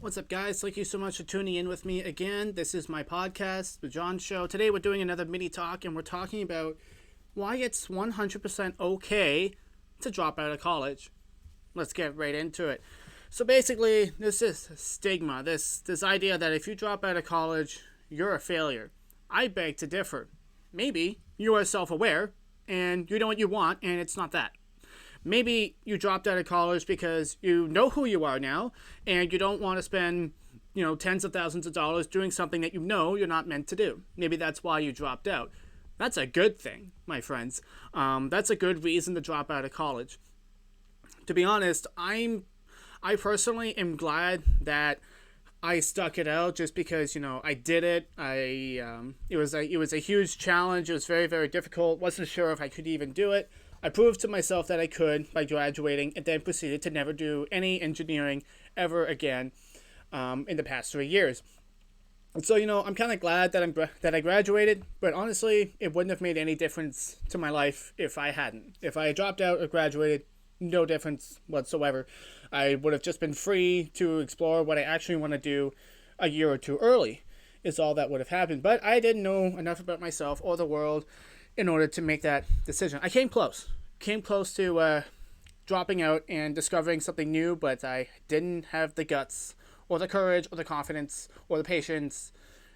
What's up, guys? Thank you so much for tuning in with me again. This is my podcast, The John Show. Today we're doing another mini talk, and we're talking about why it's 100% okay to drop out of college. Let's get right into it. So basically, this is stigma, this idea that if you drop out of college, you're a failure. I beg to differ. Maybe you are self-aware, and you know what you want, and it's not that. Maybe you dropped out of college because you know who you are now and you don't want to spend, tens of thousands of dollars doing something that you know you're not meant to do. Maybe that's why you dropped out. That's a good thing, my friends. That's a good reason to drop out of college. To be honest, I personally am glad that I stuck it out just because, I did it. It was a huge challenge. It was very, very difficult. Wasn't sure if I could even do it. I proved to myself that I could by graduating and then proceeded to never do any engineering ever again in the past 3 years. And so, I'm kind of glad that I graduated, but honestly, it wouldn't have made any difference to my life if I hadn't. If I had dropped out or graduated, no difference whatsoever. I would have just been free to explore what I actually want to do a year or two early is all that would have happened. But I didn't know enough about myself or the world in order to make that decision. I came close to dropping out and discovering something new, but I didn't have the guts or the courage or the confidence or the patience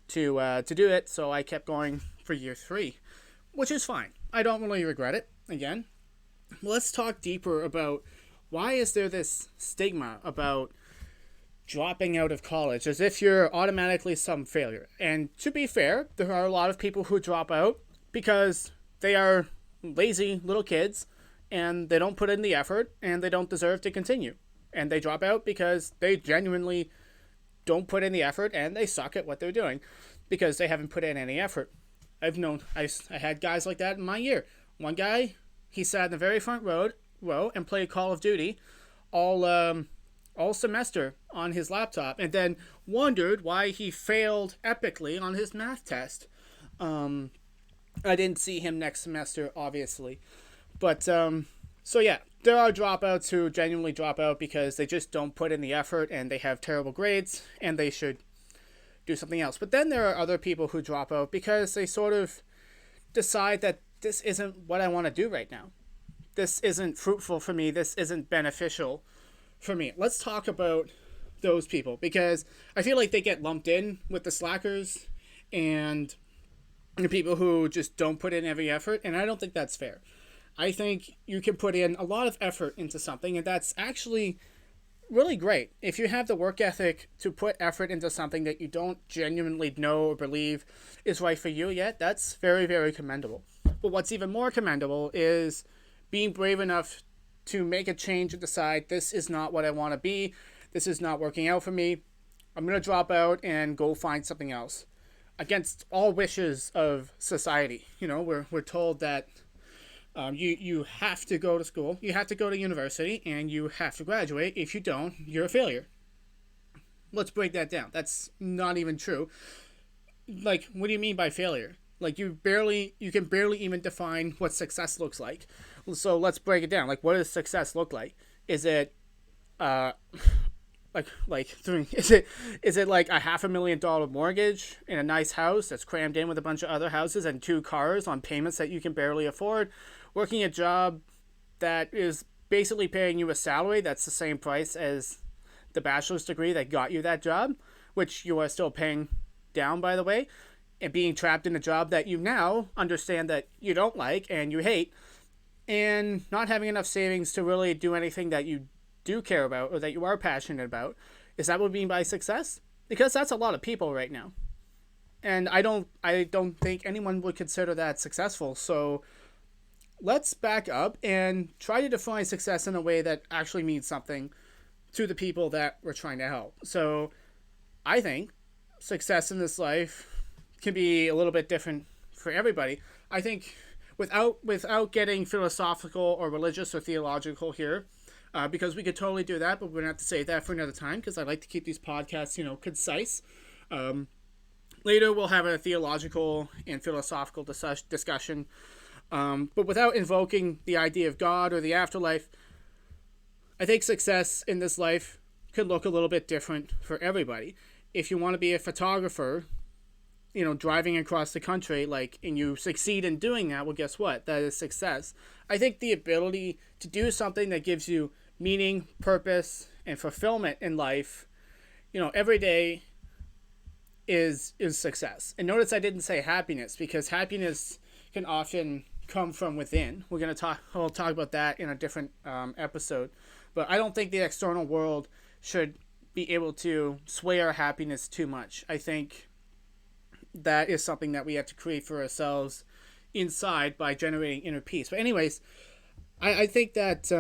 to do it, so I kept going for year 3, which is fine. I don't really regret it. Again, let's talk deeper about why is there this stigma about dropping out of college as if you're automatically some failure. And to be fair, there are a lot of people who drop out because they are lazy little kids and they don't put in the effort and they don't deserve to continue. And they drop out because they genuinely don't put in the effort and they suck at what they're doing because they haven't put in any effort. I had guys like that in my year. One guy, he sat in the very front row and played Call of Duty all semester on his laptop and then wondered why he failed epically on his math test. I didn't see him next semester, obviously. But, so yeah, there are dropouts who genuinely drop out because they just don't put in the effort and they have terrible grades and they should do something else. But then there are other people who drop out because they sort of decide that this isn't what I want to do right now. This isn't fruitful for me. This isn't beneficial for me. Let's talk about those people because I feel like they get lumped in with the slackers and the people who just don't put in every effort, and I don't think that's fair. I think you can put in a lot of effort into something, and that's actually really great. If you have the work ethic to put effort into something that you don't genuinely know or believe is right for you yet, that's very, very commendable. But what's even more commendable is being brave enough to make a change and decide this is not what I want to be, this is not working out for me, I'm going to drop out and go find something else. Against all wishes of society. We're told that you have to go to school, you have to go to university, and you have to graduate. If you don't, you're a failure. Let's break that down. That's not even true. Like, what do you mean by failure? Like, you can barely even define what success looks like. So let's break it down. Like, what does success look like? Is it is it like a $500,000 mortgage in a nice house that's crammed in with a bunch of other houses and 2 cars on payments that you can barely afford, working a job that is basically paying you a salary that's the same price as the bachelor's degree that got you that job, which you are still paying down, by the way, and being trapped in a job that you now understand that you don't like and you hate, and not having enough savings to really do anything that you do care about or that you are passionate about. Is that what we mean by success? Because that's a lot of people right now, and I don't think anyone would consider that successful. So let's back up and try to define success in a way that actually means something to the people that we're trying to help. So I think success in this life can be a little bit different for everybody. I think without getting philosophical or religious or theological here, because we could totally do that, but we're going to have to save that for another time because I like to keep these podcasts, concise. Later, we'll have a theological and philosophical discussion, but without invoking the idea of God or the afterlife. I think success in this life could look a little bit different for everybody. If you want to be a photographer, driving across the country, and you succeed in doing that, well, guess what? That is success. I think the ability to do something that gives you meaning, purpose, and fulfillment in life, every day is success. And notice I didn't say happiness, because happiness can often come from within. We'll talk about that in a different episode. But I don't think the external world should be able to sway our happiness too much. I think that is something that we have to create for ourselves inside by generating inner peace. But anyways, I think that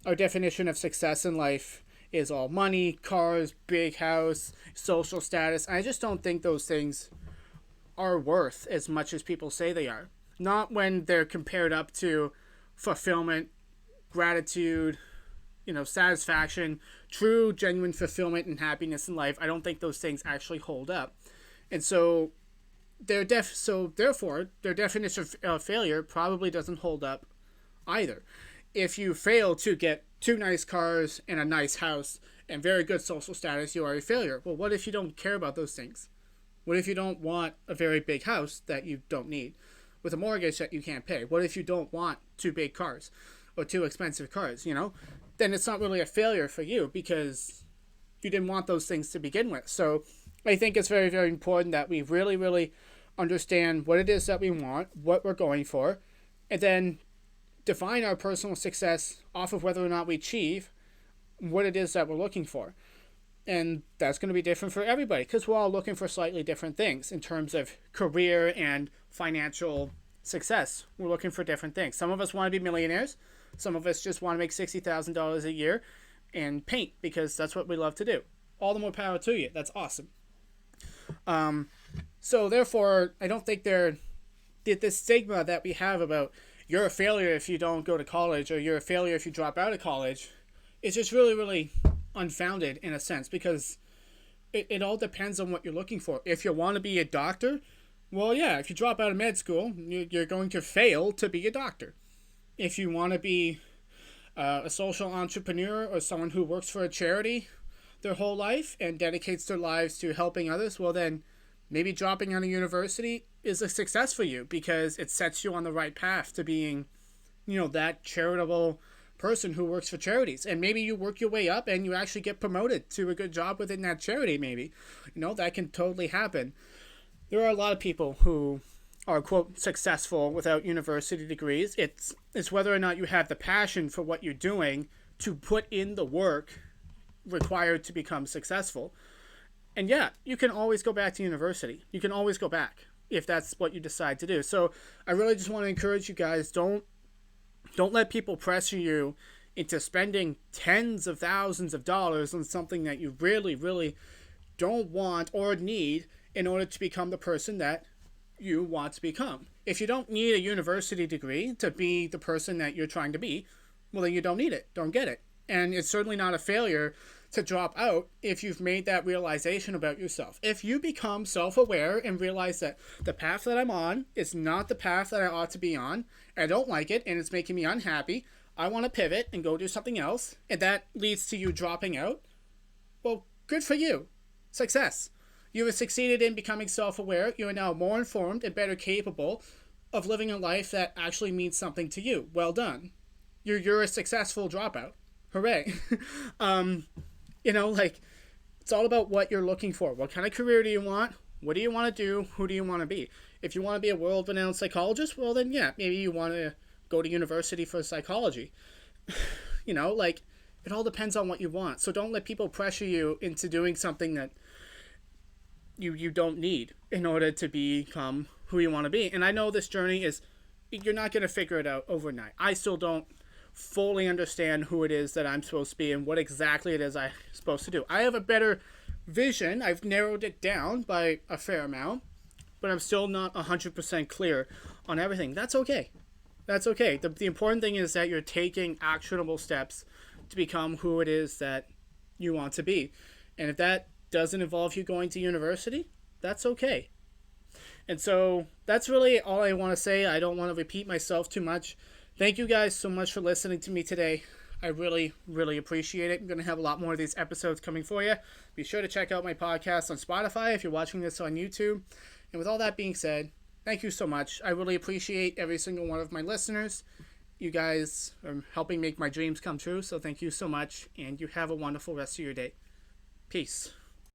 our definition of success in life is all money, cars, big house, social status. I just don't think those things are worth as much as people say they are. Not when they're compared up to fulfillment, gratitude, satisfaction, true, genuine fulfillment and happiness in life. I don't think those things actually hold up. And so therefore, their definition of failure probably doesn't hold up either. If you fail to get 2 nice cars and a nice house and very good social status, you are a failure. Well, what if you don't care about those things? What if you don't want a very big house that you don't need with a mortgage that you can't pay? What if you don't want 2 big cars or 2 expensive cars, Then it's not really a failure for you, because you didn't want those things to begin with. So I think it's very, very important that we really, really understand what it is that we want, what we're going for, and then define our personal success off of whether or not we achieve what it is that we're looking for. And that's going to be different for everybody, because we're all looking for slightly different things in terms of career and financial success. We're looking for different things. Some of us want to be millionaires. Some of us just want to make $60,000 a year and paint, because that's what we love to do. All the more power to you. That's awesome. So therefore, I don't think this stigma that we have about you're a failure if you don't go to college, or you're a failure if you drop out of college, is just really, really unfounded in a sense, because it all depends on what you're looking for. If you want to be a doctor, well, yeah, if you drop out of med school, you're going to fail to be a doctor. If you want to be a social entrepreneur or someone who works for a charity their whole life and dedicates their lives to helping others, well, then maybe dropping out of university is a success for you, because it sets you on the right path to being, that charitable person who works for charities. And maybe you work your way up and you actually get promoted to a good job within that charity, maybe. That can totally happen. There are a lot of people who are, quote, successful without university degrees. It's whether or not you have the passion for what you're doing to put in the work required to become successful. And yeah, you can always go back to university. You can always go back if that's what you decide to do. So I really just want to encourage you guys, don't let people pressure you into spending tens of thousands of dollars on something that you really, really don't want or need in order to become the person that you want to become. If you don't need a university degree to be the person that you're trying to be, well, then you don't need it. Don't get it. And it's certainly not a failure to drop out if you've made that realization about yourself. If you become self-aware and realize that the path that I'm on is not the path that I ought to be on, I don't like it and it's making me unhappy, I want to pivot and go do something else, and that leads to you dropping out, well, good for you. Success. You have succeeded in becoming self-aware. You are now more informed and better capable of living a life that actually means something to you. Well done. You're a successful dropout. Hooray. It's all about what you're looking for. What kind of career do you want? What do you want to do? Who do you want to be? If you want to be a world-renowned psychologist, well then yeah, maybe you want to go to university for psychology. It all depends on what you want. So don't let people pressure you into doing something that you don't need in order to become who you want to be. And I know this journey you're not going to figure it out overnight. I still don't fully understand who it is that I'm supposed to be and what exactly it is I'm supposed to do. I have a better vision. I've narrowed it down by a fair amount, but I'm still not 100% clear on everything. That's okay. That's okay. The important thing is that you're taking actionable steps to become who it is that you want to be. And if that doesn't involve you going to university, that's okay. And so that's really all I want to say. I don't want to repeat myself too much. Thank you guys so much for listening to me today. I really, really appreciate it. I'm going to have a lot more of these episodes coming for you. Be sure to check out my podcast on Spotify if you're watching this on YouTube. And with all that being said, thank you so much. I really appreciate every single one of my listeners. You guys are helping make my dreams come true, so thank you so much, and you have a wonderful rest of your day. Peace.